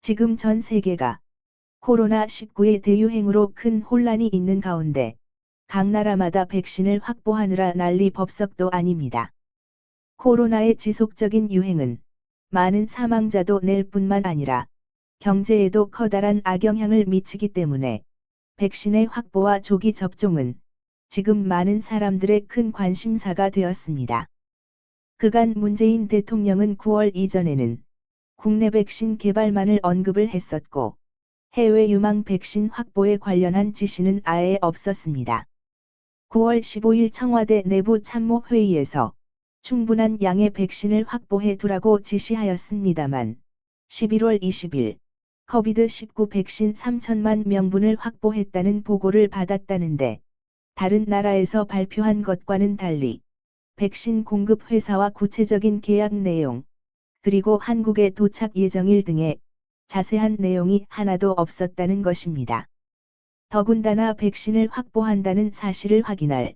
지금 전 세계가 코로나19의 대유행으로 큰 혼란이 있는 가운데 각 나라마다 백신을 확보하느라 난리 법석도 아닙니다. 코로나의 지속적인 유행은 많은 사망자도 낼 뿐만 아니라 경제에도 커다란 악영향을 미치기 때문에 백신의 확보와 조기 접종은 지금 많은 사람들의 큰 관심사가 되었습니다. 그간 문재인 대통령은 9월 이전에는 국내 백신 개발만을 언급을 했었고 해외 유망 백신 확보에 관련한 지시는 아예 없었습니다. 9월 15일 청와대 내부 참모회의에서 충분한 양의 백신을 확보해 두라고 지시하였습니다만 11월 20일 코비드19 백신 3천만 명분을 확보했다는 보고를 받았다는데 다른 나라에서 발표한 것과는 달리 백신 공급 회사와 구체적인 계약 내용, 그리고 한국의 도착 예정일 등의 자세한 내용이 하나도 없었다는 것입니다. 더군다나 백신을 확보한다는 사실을 확인할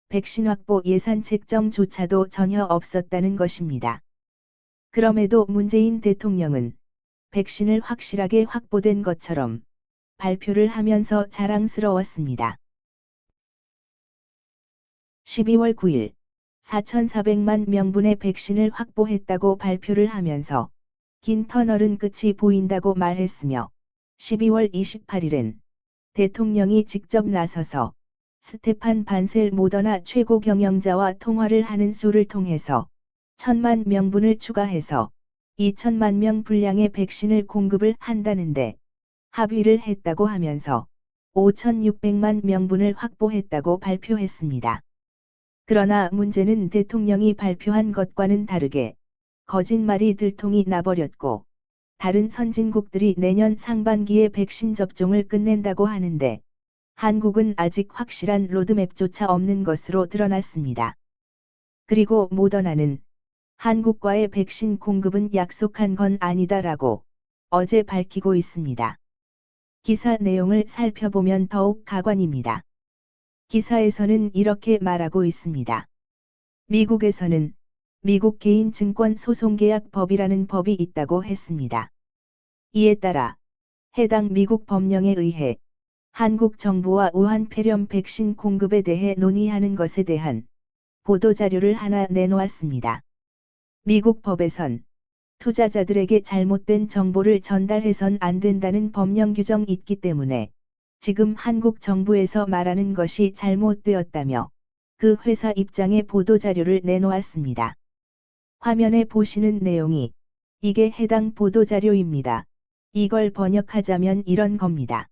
백신 확보 예산 책정조차도 전혀 없었다는 것입니다. 그럼에도 문재인 대통령은 백신을 확실하게 확보된 것처럼 발표를 하면서 자랑스러웠습니다. 12월 9일 4,400만 명분의 백신을 확보했다고 발표를 하면서 긴 터널은 끝이 보인다고 말했으며 12월 28일엔 대통령이 직접 나서서 스테판 반셀 모더나 최고 경영자와 통화를 하는 수를 통해서 1,000만 명분을 추가해서 2,000만 명 분량의 백신을 공급을 한다는데 합의를 했다고 하면서 5,600만 명분을 확보했다고 발표했습니다. 그러나 문제는 대통령이 발표한 것과는 다르게 거짓말이 들통이 나버렸고 다른 선진국들이 내년 상반기에 백신 접종을 끝낸다고 하는데 한국은 아직 확실한 로드맵조차 없는 것으로 드러났습니다. 그리고 모더나는 한국과의 백신 공급은 약속한 건 아니다라고 어제 밝히고 있습니다. 기사 내용을 살펴보면 더욱 가관입니다. 기사에서는 이렇게 말하고 있습니다. 미국에서는 미국 개인증권소송계약법이라는 법이 있다고 했습니다. 이에 따라 해당 미국 법령에 의해 한국 정부와 우한 폐렴 백신 공급에 대해 논의하는 것에 대한 보도자료를 하나 내놓았습니다. 미국 법에선 투자자들에게 잘못된 정보를 전달해선 안 된다는 법령 규정이 있기 때문에 지금 한국 정부에서 말하는 것이 잘못되었다며 그 회사 입장의 보도자료를 내놓았습니다. 화면에 보시는 내용이 이게 해당 보도자료입니다. 이걸 번역하자면 이런 겁니다.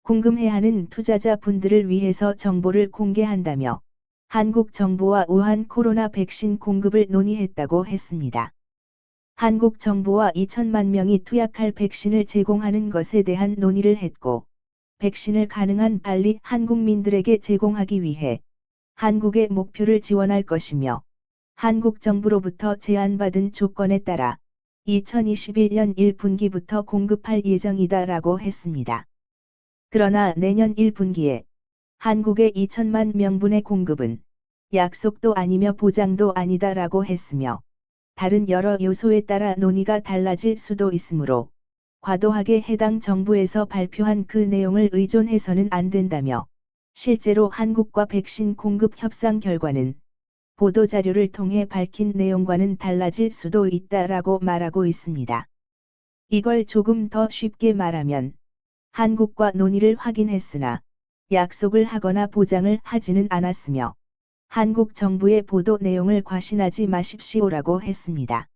궁금해하는 투자자분들을 위해서 정보를 공개한다며 한국 정부와 우한 코로나 백신 공급을 논의했다고 했습니다. 한국 정부와 2천만 명이 투약할 백신을 제공하는 것에 대한 논의를 했고 백신을 가능한 빨리 한국민들에게 제공하기 위해 한국의 목표를 지원할 것이며 한국 정부로부터 제안받은 조건에 따라 2021년 1분기부터 공급할 예정이다라고 했습니다. 그러나 내년 1분기에 한국의 2천만 명분의 공급은 약속도 아니며 보장도 아니다라고 했으며 다른 여러 요소에 따라 논의가 달라질 수도 있으므로 과도하게 해당 정부에서 발표한 그 내용을 의존해서는 안 된다며 실제로 한국과 백신 공급 협상 결과는 보도자료를 통해 밝힌 내용과는 달라질 수도 있다라고 말하고 있습니다. 이걸 조금 더 쉽게 말하면 한국과 논의를 확인했으나 약속을 하거나 보장을 하지는 않았으며 한국 정부의 보도 내용을 과신하지 마십시오라고 했습니다.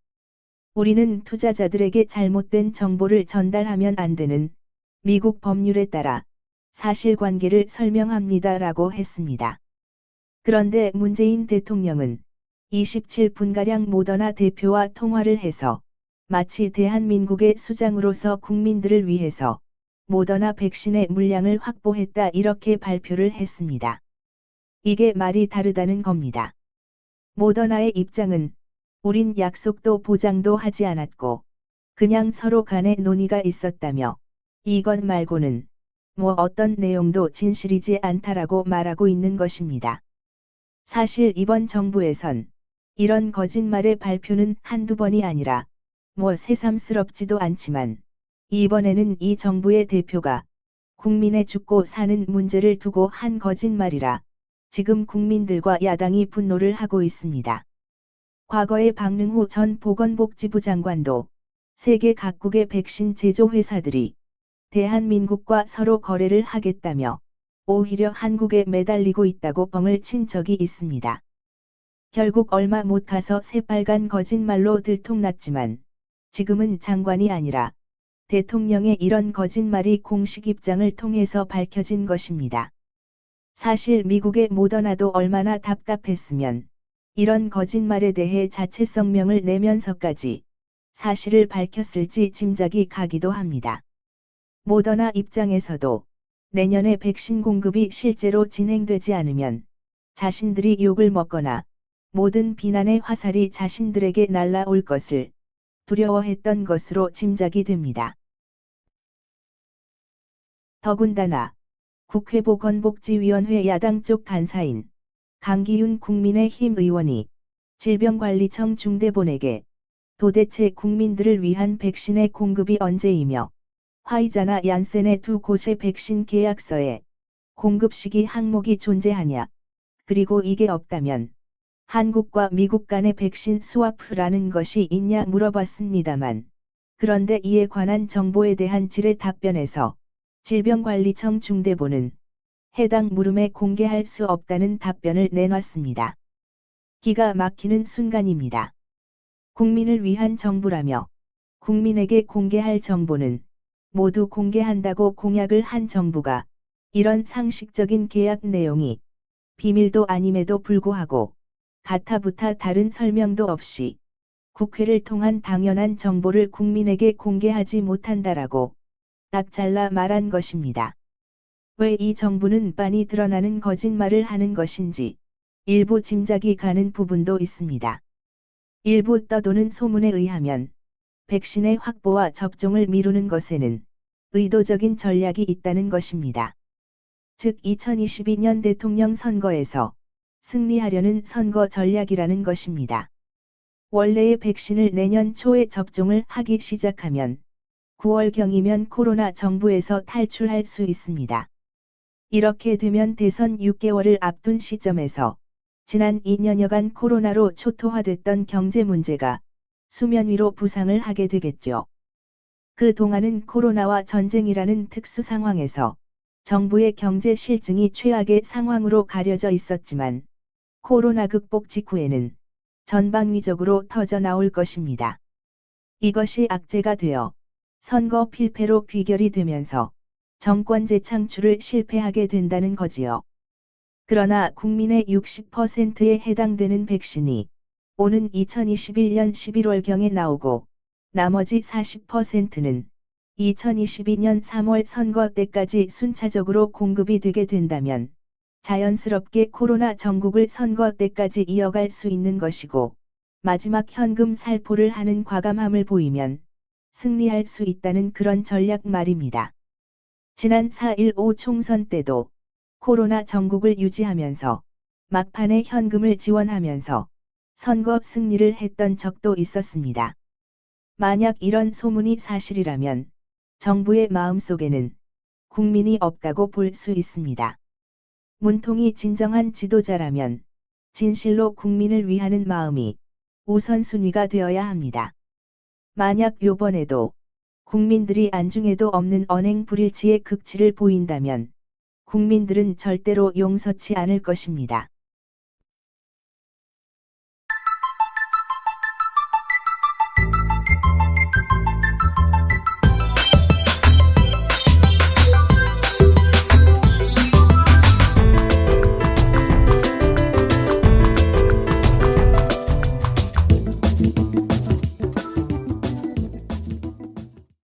우리는 투자자들에게 잘못된 정보를 전달하면 안 되는 미국 법률에 따라 사실관계를 설명합니다라고 했습니다. 그런데 문재인 대통령은 27분가량 모더나 대표와 통화를 해서 마치 대한민국의 수장으로서 국민들을 위해서 모더나 백신의 물량을 확보했다 이렇게 발표를 했습니다. 이게 말이 다르다는 겁니다. 모더나의 입장은 우린 약속도 보장도 하지 않았고 그냥 서로 간에 논의가 있었다며 이것 말고는 뭐 어떤 내용도 진실이지 않다라고 말하고 있는 것입니다. 사실 이번 정부에선 이런 거짓말의 발표는 한두 번이 아니라 뭐 새삼스럽지도 않지만 이번에는 이 정부의 대표가 국민의 죽고 사는 문제를 두고 한 거짓말이라 지금 국민들과 야당이 분노를 하고 있습니다. 과거에 박능후 전 보건복지부 장관도 세계 각국의 백신 제조 회사들이 대한민국과 서로 거래를 하겠다며 오히려 한국에 매달리고 있다고 뻥을 친 적이 있습니다. 결국 얼마 못 가서 새빨간 거짓말로 들통났지만 지금은 장관이 아니라 대통령의 이런 거짓말이 공식 입장을 통해서 밝혀진 것입니다. 사실 미국의 모더나도 얼마나 답답했으면 이런 거짓말에 대해 자체 성명을 내면서까지 사실을 밝혔을지 짐작이 가기도 합니다. 모더나 입장에서도 내년에 백신 공급이 실제로 진행되지 않으면 자신들이 욕을 먹거나 모든 비난의 화살이 자신들에게 날아올 것을 두려워했던 것으로 짐작이 됩니다. 더군다나 국회 보건복지위원회 야당 쪽 간사인 강기훈 국민의힘 의원이 질병관리청 중대본에게 도대체 국민들을 위한 백신의 공급이 언제이며 화이자나 얀센의 두 곳의 백신 계약서에 공급 시기 항목이 존재하냐, 그리고 이게 없다면 한국과 미국 간의 백신 스와프라는 것이 있냐 물어봤습니다만, 그런데 이에 관한 정보에 대한 질의 답변에서 질병관리청 중대본은 해당 물음에 공개할 수 없다는 답변을 내놨습니다. 기가 막히는 순간입니다. 국민을 위한 정부라며 국민에게 공개할 정보는 모두 공개한다고 공약을 한 정부가 이런 상식적인 계약 내용이 비밀도 아님에도 불구하고 가타부타 다른 설명도 없이 국회를 통한 당연한 정보를 국민에게 공개하지 못한다라고 딱 잘라 말한 것입니다. 왜 이 정부는 빤히 드러나는 거짓말을 하는 것인지 일부 짐작이 가는 부분도 있습니다. 일부 떠도는 소문에 의하면 백신의 확보와 접종을 미루는 것에는 의도적인 전략이 있다는 것입니다. 즉 2022년 대통령 선거에서 승리하려는 선거 전략이라는 것입니다. 원래의 백신을 내년 초에 접종을 하기 시작하면 9월경이면 코로나 정부에서 탈출할 수 있습니다. 이렇게 되면 대선 6개월을 앞둔 시점에서 지난 2년여간 코로나로 초토화됐던 경제 문제가 수면 위로 부상을 하게 되겠죠. 그 동안은 코로나와 전쟁이라는 특수 상황에서 정부의 경제 실증이 최악의 상황으로 가려져 있었지만 코로나 극복 직후에는 전방위적으로 터져 나올 것입니다. 이것이 악재가 되어 선거 필패로 귀결이 되면서 정권 재창출을 실패하게 된다는 거지요. 그러나 국민의 60%에 해당되는 백신이 오는 2021년 11월경에 나오고 나머지 40%는 2022년 3월 선거 때까지 순차적으로 공급이 되게 된다면 자연스럽게 코로나 전국을 선거 때까지 이어갈 수 있는 것이고, 마지막 현금 살포를 하는 과감함을 보이면 승리할 수 있다는 그런 전략 말입니다. 지난 4.15 총선 때도 코로나 전국을 유지하면서 막판에 현금을 지원하면서 선거 승리를 했던 적도 있었습니다. 만약 이런 소문이 사실이라면 정부의 마음속에는 국민이 없다고 볼 수 있습니다. 문통이 진정한 지도자라면 진실로 국민을 위하는 마음이 우선순위가 되어야 합니다. 만약 요번에도 국민들이 안중에도 없는 언행 불일치의 극치를 보인다면 국민들은 절대로 용서치 않을 것입니다.